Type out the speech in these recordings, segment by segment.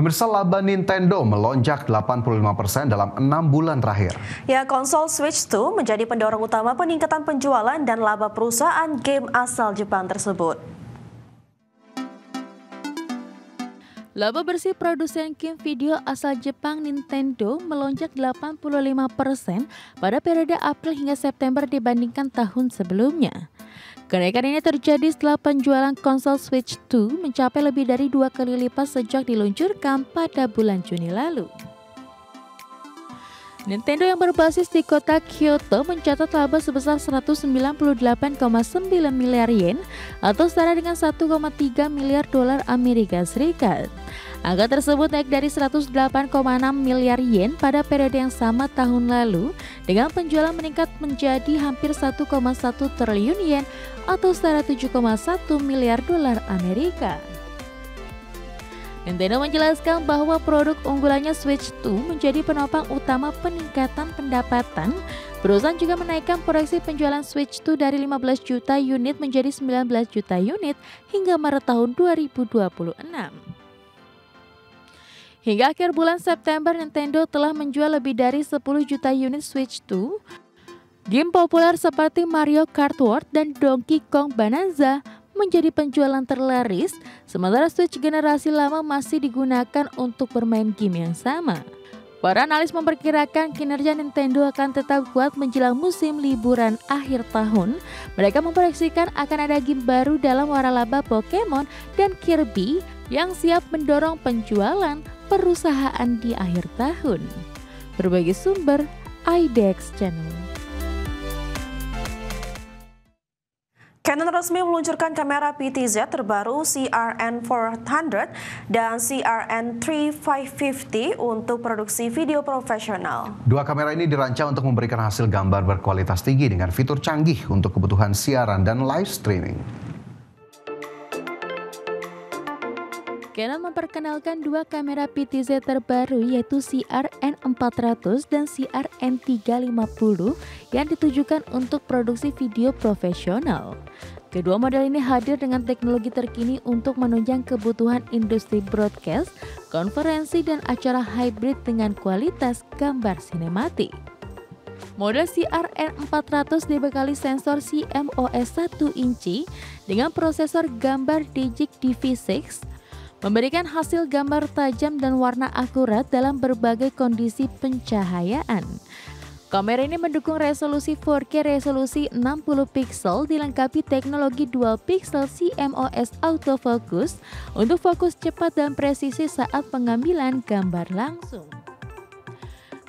Pemirsa, laba Nintendo melonjak 85% dalam 6 bulan terakhir. Ya, konsol Switch 2 menjadi pendorong utama peningkatan penjualan dan laba perusahaan game asal Jepang tersebut. Laba bersih produsen game video asal Jepang Nintendo melonjak 85% pada periode April hingga September dibandingkan tahun sebelumnya. Kenaikan ini terjadi setelah penjualan konsol Switch 2 mencapai lebih dari 2 kali lipat sejak diluncurkan pada bulan Juni lalu. Nintendo yang berbasis di kota Kyoto mencatat laba sebesar 198,9 miliar yen atau setara dengan 1,3 miliar dolar Amerika Serikat. Angka tersebut naik dari 108,6 miliar yen pada periode yang sama tahun lalu dengan penjualan meningkat menjadi hampir 1,1 triliun yen atau setara 7,1 miliar dolar Amerika. Nintendo menjelaskan bahwa produk unggulannya Switch 2 menjadi penopang utama peningkatan pendapatan. Perusahaan juga menaikkan proyeksi penjualan Switch 2 dari 15 juta unit menjadi 19 juta unit hingga Maret tahun 2026. Hingga akhir bulan September, Nintendo telah menjual lebih dari 10 juta unit Switch 2. Game populer seperti Mario Kart World dan Donkey Kong Bonanza menjadi penjualan terlaris, sementara Switch generasi lama masih digunakan untuk bermain game yang sama. Para analis memperkirakan kinerja Nintendo akan tetap kuat menjelang musim liburan akhir tahun. Mereka memproyeksikan akan ada game baru dalam waralaba Pokemon dan Kirby yang siap mendorong penjualan perusahaan di akhir tahun. Berbagai sumber, IDEX Channel. Canon resmi meluncurkan kamera PTZ terbaru CRN400 dan CRN3550 untuk produksi video profesional. Dua kamera ini dirancang untuk memberikan hasil gambar berkualitas tinggi dengan fitur canggih untuk kebutuhan siaran dan live streaming. Canon memperkenalkan dua kamera PTZ terbaru yaitu CRN400 dan CRN350 yang ditujukan untuk produksi video profesional. Kedua model ini hadir dengan teknologi terkini untuk menunjang kebutuhan industri broadcast, konferensi, dan acara hybrid dengan kualitas gambar sinematik. Model CRN400 dibekali sensor CMOS 1 inci dengan prosesor gambar Digic DV6, memberikan hasil gambar tajam dan warna akurat dalam berbagai kondisi pencahayaan. Kamera ini mendukung resolusi 4K resolusi 60 pixel dilengkapi teknologi dual pixel CMOS autofocus untuk fokus cepat dan presisi saat pengambilan gambar langsung.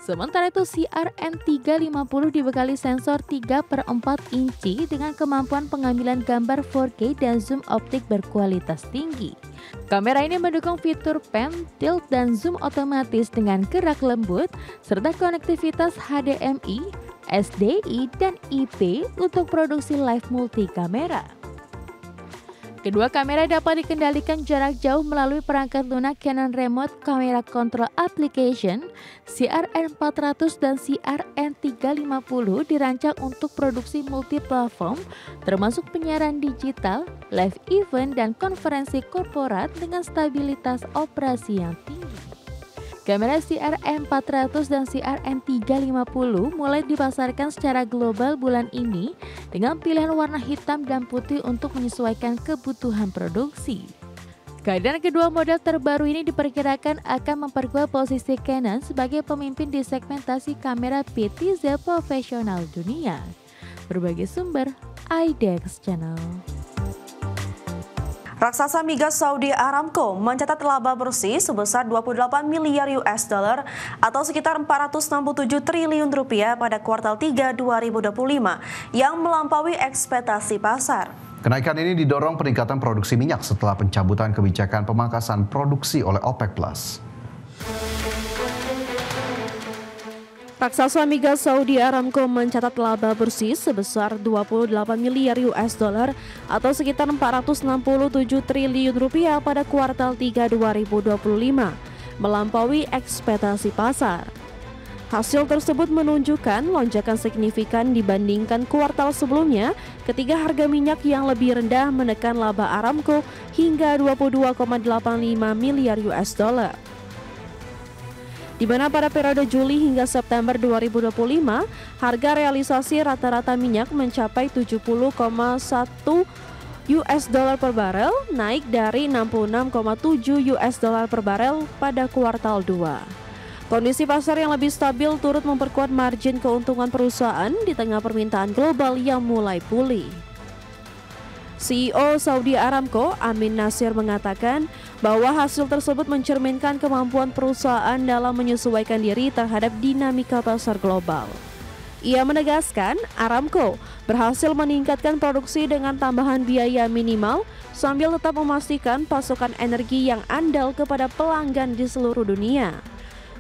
Sementara itu CRN350 dibekali sensor 3/4 inci dengan kemampuan pengambilan gambar 4K dan zoom optik berkualitas tinggi. Kamera ini mendukung fitur pan, tilt, dan zoom otomatis dengan gerak lembut, serta konektivitas HDMI, SDI, dan IP untuk produksi live multi kamera. Kedua kamera dapat dikendalikan jarak jauh melalui perangkat lunak Canon Remote Camera Control Application. CRN400 dan CRN350 dirancang untuk produksi multi-platform, termasuk penyiaran digital, live event, dan konferensi korporat dengan stabilitas operasi yang tinggi. Kamera CRN400 dan CRN350 mulai dipasarkan secara global bulan ini dengan pilihan warna hitam dan putih untuk menyesuaikan kebutuhan produksi. Kehadiran kedua model terbaru ini diperkirakan akan memperkuat posisi Canon sebagai pemimpin di segmentasi kamera PTZ profesional dunia. Berbagai sumber, IDEX Channel. Raksasa migas Saudi Aramco mencatat laba bersih sebesar 28 miliar US dollar atau sekitar 467 triliun rupiah pada kuartal 3 2025 yang melampaui ekspektasi pasar. Kenaikan ini didorong peningkatan produksi minyak setelah pencabutan kebijakan pemangkasan produksi oleh OPEC+. Raksasa migas Saudi Aramco mencatat laba bersih sebesar 28 miliar US dollar atau sekitar 467 triliun rupiah pada kuartal 3 2025, melampaui ekspektasi pasar. Hasil tersebut menunjukkan lonjakan signifikan dibandingkan kuartal sebelumnya ketika harga minyak yang lebih rendah menekan laba Aramco hingga 22,85 miliar US dollar. di mana pada periode Juli hingga September 2025, harga realisasi rata-rata minyak mencapai 70,1 US dollar per barel, naik dari 66,7 US dollar per barel pada kuartal 2. Kondisi pasar yang lebih stabil turut memperkuat margin keuntungan perusahaan di tengah permintaan global yang mulai pulih. CEO Saudi Aramco, Amin Nasir, mengatakan bahwa hasil tersebut mencerminkan kemampuan perusahaan dalam menyesuaikan diri terhadap dinamika pasar global. Ia menegaskan Aramco berhasil meningkatkan produksi dengan tambahan biaya minimal sambil tetap memastikan pasokan energi yang andal kepada pelanggan di seluruh dunia.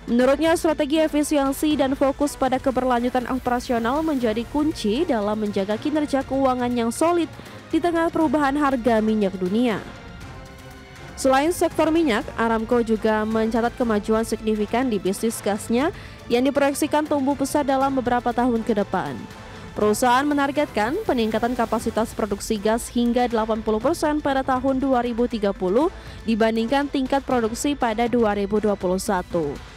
Menurutnya, strategi efisiensi dan fokus pada keberlanjutan operasional menjadi kunci dalam menjaga kinerja keuangan yang solid di tengah perubahan harga minyak dunia. Selain sektor minyak, Aramco juga mencatat kemajuan signifikan di bisnis gasnya yang diproyeksikan tumbuh pesat dalam beberapa tahun ke depan. Perusahaan menargetkan peningkatan kapasitas produksi gas hingga 80% pada tahun 2030 dibandingkan tingkat produksi pada 2021.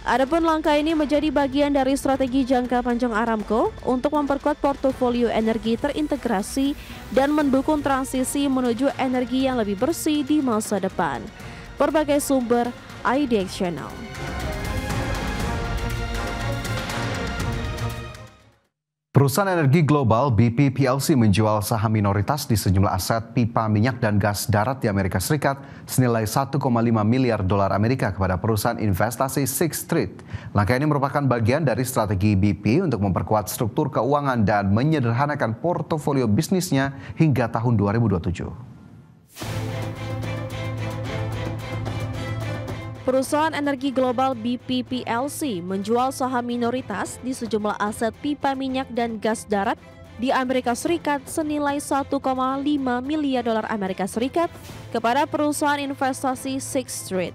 Adapun langkah ini menjadi bagian dari strategi jangka panjang Aramco untuk memperkuat portofolio energi terintegrasi dan mendukung transisi menuju energi yang lebih bersih di masa depan. Berbagai sumber IDX Channel. Perusahaan energi global BP PLC menjual saham minoritas di sejumlah aset pipa minyak dan gas darat di Amerika Serikat senilai 1,5 miliar dolar Amerika kepada perusahaan investasi Sixth Street. Langkah ini merupakan bagian dari strategi BP untuk memperkuat struktur keuangan dan menyederhanakan portofolio bisnisnya hingga tahun 2027. Perusahaan energi global BP PLC menjual saham minoritas di sejumlah aset pipa minyak dan gas darat di Amerika Serikat senilai 1,5 miliar dolar Amerika Serikat kepada perusahaan investasi Sixth Street.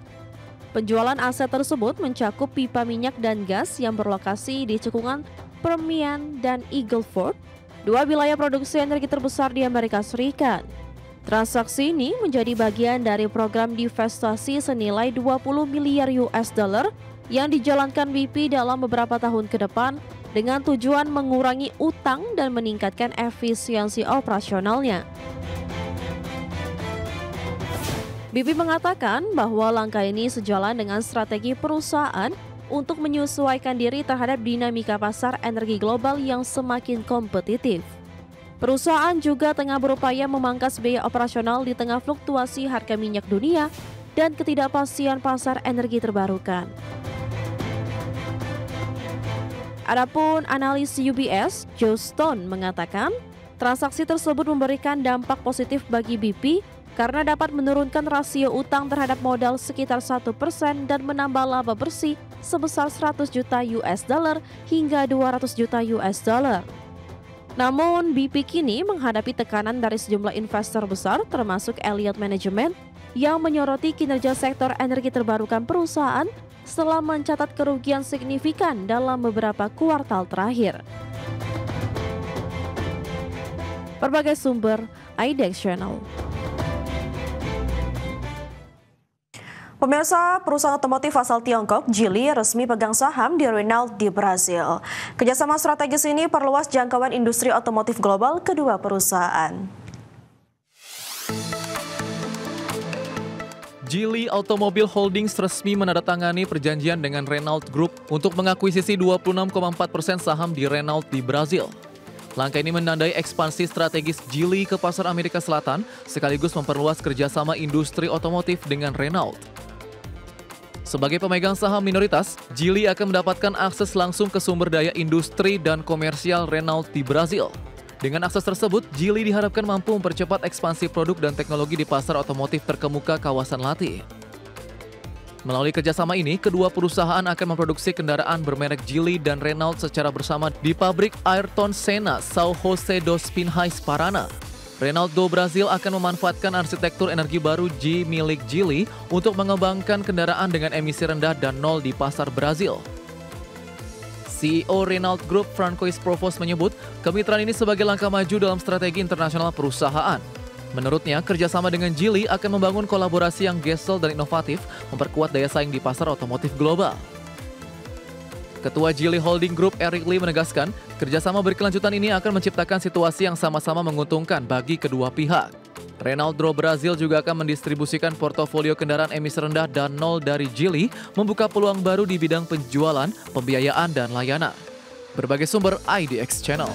Penjualan aset tersebut mencakup pipa minyak dan gas yang berlokasi di cekungan Permian dan Eagle Ford, dua wilayah produksi energi terbesar di Amerika Serikat. Transaksi ini menjadi bagian dari program divestasi senilai 20 miliar US dollar yang dijalankan BP dalam beberapa tahun ke depan dengan tujuan mengurangi utang dan meningkatkan efisiensi operasionalnya. BP mengatakan bahwa langkah ini sejalan dengan strategi perusahaan untuk menyesuaikan diri terhadap dinamika pasar energi global yang semakin kompetitif. Perusahaan juga tengah berupaya memangkas biaya operasional di tengah fluktuasi harga minyak dunia dan ketidakpastian pasar energi terbarukan. Adapun analis UBS, Joe Stone, mengatakan transaksi tersebut memberikan dampak positif bagi BP karena dapat menurunkan rasio utang terhadap modal sekitar 1% dan menambah laba bersih sebesar 100 juta US dollar hingga 200 juta US dollar. Namun, BP kini menghadapi tekanan dari sejumlah investor besar termasuk Elliott Management yang menyoroti kinerja sektor energi terbarukan perusahaan setelah mencatat kerugian signifikan dalam beberapa kuartal terakhir. Berbagai sumber IDX Channel. Pemirsa, perusahaan otomotif asal Tiongkok, Geely, resmi pegang saham di Renault di Brasil. Kerjasama strategis ini perluas jangkauan industri otomotif global kedua perusahaan. Geely Automobile Holdings resmi menandatangani perjanjian dengan Renault Group untuk mengakuisisi 26,4% saham di Renault di Brasil. Langkah ini menandai ekspansi strategis Geely ke pasar Amerika Selatan, sekaligus memperluas kerjasama industri otomotif dengan Renault. Sebagai pemegang saham minoritas, Geely akan mendapatkan akses langsung ke sumber daya industri dan komersial Renault di Brasil. Dengan akses tersebut, Geely diharapkan mampu mempercepat ekspansi produk dan teknologi di pasar otomotif terkemuka kawasan Latih. Melalui kerjasama ini, kedua perusahaan akan memproduksi kendaraan bermerek Geely dan Renault secara bersama di pabrik Ayrton Senna, São José dos Pinhais, Paraná. Renault do Brasil akan memanfaatkan arsitektur energi baru G milik Geely untuk mengembangkan kendaraan dengan emisi rendah dan nol di pasar Brasil. CEO Renault Group Francois Provos menyebut kemitraan ini sebagai langkah maju dalam strategi internasional perusahaan. Menurutnya, kerjasama dengan Geely akan membangun kolaborasi yang gesel dan inovatif, memperkuat daya saing di pasar otomotif global. Ketua Geely Holding Group Eric Lee menegaskan, kerjasama berkelanjutan ini akan menciptakan situasi yang sama-sama menguntungkan bagi kedua pihak. Renault Brazil juga akan mendistribusikan portofolio kendaraan emisi rendah dan nol dari Geely, membuka peluang baru di bidang penjualan, pembiayaan, dan layanan. Berbagai sumber IDX Channel.